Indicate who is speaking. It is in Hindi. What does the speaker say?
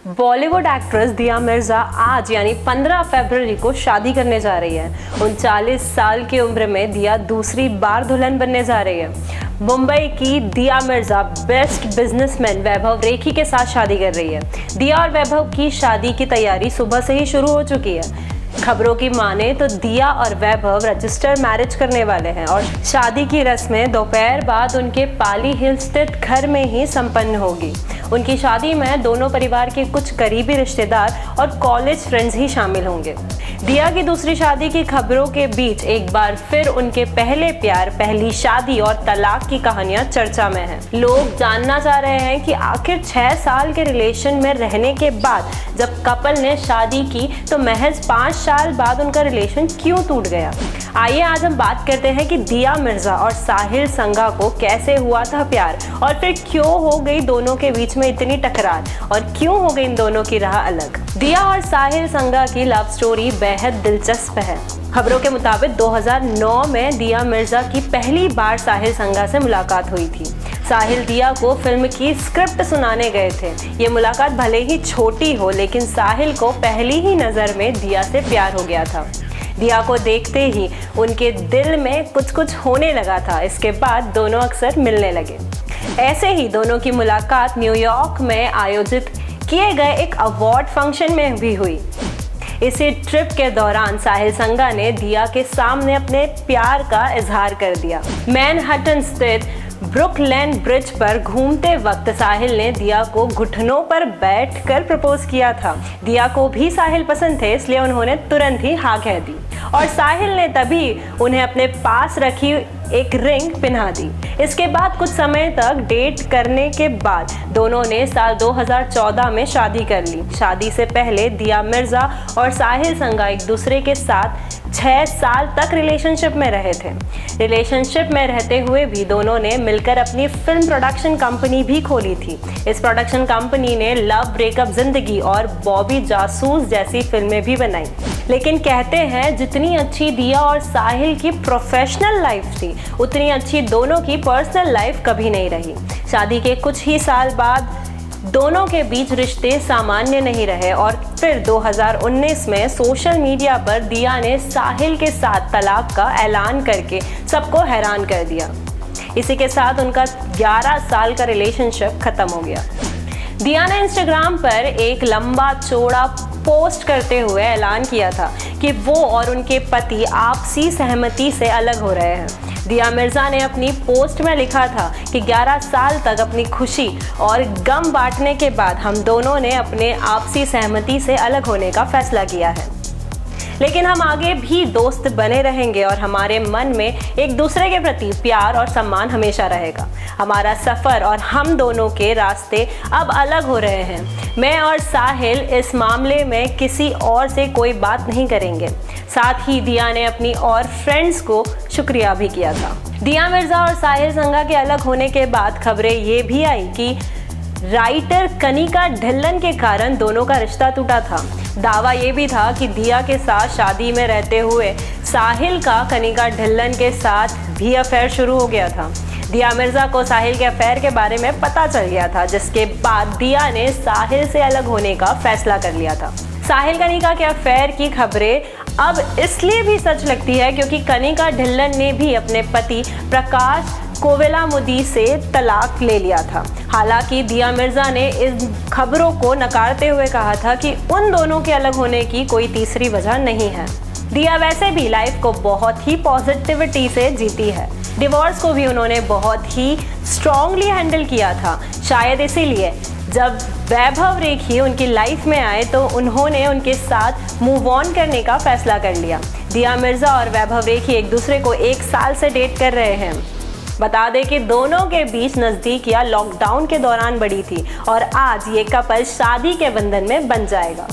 Speaker 1: बॉलीवुड एक्ट्रेस दिया मिर्जा आज यानी 15 फरवरी को शादी करने जा रही है। 39 साल की उम्र में दिया दूसरी बार दुल्हन बनने जा रही है। मुंबई की दिया मिर्जा बेस्ट बिजनेसमैन वैभव रेखी के साथ शादी कर रही है। दिया और वैभव की शादी की तैयारी सुबह से ही शुरू हो चुकी है। खबरों की माने तो दिया और वैभव रजिस्टर मैरिज करने वाले हैं और शादी की रस्में दोपहर बाद उनके पाली हिल स्थित घर में ही संपन्न होगी। उनकी शादी में दोनों परिवार के कुछ करीबी रिश्तेदार और कॉलेज फ्रेंड्स ही शामिल होंगे। दिया की दूसरी शादी की खबरों के बीच एक बार फिर उनके पहले प्यार, पहली शादी और तलाक की कहानियां चर्चा में हैं। लोग जानना चाह रहे हैं कि आखिर 6 साल के रिलेशन में रहने के बाद जब कपल ने शादी की तो महज 5 साल बाद उनका रिलेशन क्यों टूट गया। आइए आज हम बात करते हैं कि दिया मिर्जा और साहिल संघा को कैसे हुआ था प्यार और फिर क्यों हो गई दोनों के बीच में इतनी टकरार और क्यों हो गई इन दोनों की राह अलग। दिया और साहिल संघा की लव स्टोरी बेहद दिलचस्प है। खबरों के मुताबिक 2009 में दिया मिर्जा की पहली बार साहिल संघा से मुलाकात हुई थी। साहिल दिया को फिल्म की स्क्रिप्ट सुनाने गए थे। ये मुलाकात भले ही छोटी हो लेकिन साहिल को पहली ही नज़र में दिया से प्यार हो गया था। दिया को देखते ही उनके दिल में कुछ होने लगा था। इसके बाद दोनों अक्सर मिलने लगे। ऐसे ही दोनों की मुलाकात न्यूयॉर्क में आयोजित किए गए एक अवार्ड फंक्शन में भी हुई। इसी ट्रिप के दौरान साहिल संघा ने दिया के सामने अपने प्यार का इजहार कर दिया। मैनहट्टन स्थित ब्रुकलिन ब्रिज पर घूमते वक्त साहिल ने दिया को घुटनों पर बैठकर प्रपोज किया था। दिया को भी साहिल पसंद थे, इसलिए उन्होंने तुरंत ही हाँ कह दी और साहिल ने तभी उन्हें अपने पास रखी एक रिंग पहना दी। इसके बाद कुछ समय तक डेट करने के बाद दोनों ने साल 2014 में शादी कर ली। शादी से पहले दिया मिर्जा और साहिल संघा एक दूसरे के साथ 6 साल तक रिलेशनशिप में रहे थे। रिलेशनशिप में रहते हुए भी दोनों ने मिलकर अपनी फिल्म प्रोडक्शन कंपनी भी खोली थी। इस प्रोडक्शन कंपनी ने लव, ब्रेकअप, जिंदगी और बॉबी जासूस जैसी फिल्में भी बनाई। लेकिन कहते हैं जितनी अच्छी दिया और साहिल की प्रोफेशनल लाइफ थी उतनी अच्छी दोनों की पर्सनल लाइफ कभी नहीं रही। शादी के कुछ ही साल बाद दोनों के बीच रिश्ते सामान्य नहीं रहे और फिर 2019 में सोशल मीडिया पर दिया ने साहिल के साथ तलाक का ऐलान करके सबको हैरान कर दिया। इसी के साथ उनका 11 साल का रिलेशनशिप खत्म हो गया। दिया ने इंस्टाग्राम पर एक लंबा चौड़ा पोस्ट करते हुए ऐलान किया था कि वो और उनके पति आपसी सहमति से अलग हो रहे हैं। दिया मिर्जा ने अपनी पोस्ट में लिखा था कि 11 साल तक अपनी खुशी और गम बांटने के बाद हम दोनों ने अपने आपसी सहमति से अलग होने का फैसला किया है, लेकिन हम आगे भी दोस्त बने रहेंगे और हमारे मन में एक दूसरे के प्रति प्यार और सम्मान हमेशा रहेगा। हमारा सफ़र और हम दोनों के रास्ते अब अलग हो रहे हैं। मैं और साहिल इस मामले में किसी और से कोई बात नहीं करेंगे। साथ ही दिया ने अपनी और फ्रेंड्स को शुक्रिया भी किया था। दिया मिर्जा और साहिल संघा के अलग होने के बाद खबरें ये भी आई कि राइटर कनिका ढिल्लन के कारण दोनों का रिश्ता टूटा था। दावा ये भी था कि दिया के साथ शादी में रहते हुए साहिल का कनिका ढिल्लन के साथ भी अफेयर शुरू हो गया था। दिया मिर्जा को साहिल के अफेयर के बारे में पता चल गया था, जिसके बाद दिया ने साहिल से अलग होने का फैसला कर लिया था। साहिल कनिका के अफेयर की खबरें अब इसलिए भी सच लगती है क्योंकि कनिका ढिल्लन ने भी अपने पति प्रकाश कोवेलामुदी से तलाक ले लिया था। हालांकि दिया मिर्जा ने इन खबरों को नकारते हुए कहा था कि उन दोनों के अलग होने की कोई तीसरी वजह नहीं है। दिया वैसे भी लाइफ को बहुत ही पॉजिटिविटी से जीती है। डिवोर्स को भी उन्होंने बहुत ही स्ट्रांगली हैंडल किया था। शायद इसीलिए जब वैभव रेखी उनकी लाइफ में आए तो उन्होंने उनके साथ मूव ऑन करने का फैसला कर लिया। दिया मिर्जा और वैभव रेखी एक दूसरे को 1 साल से डेट कर रहे हैं। बता दें कि दोनों के बीच नज़दीकियां लॉकडाउन के दौरान बढ़ी थी और आज ये कपल शादी के बंधन में बंध जाएगा।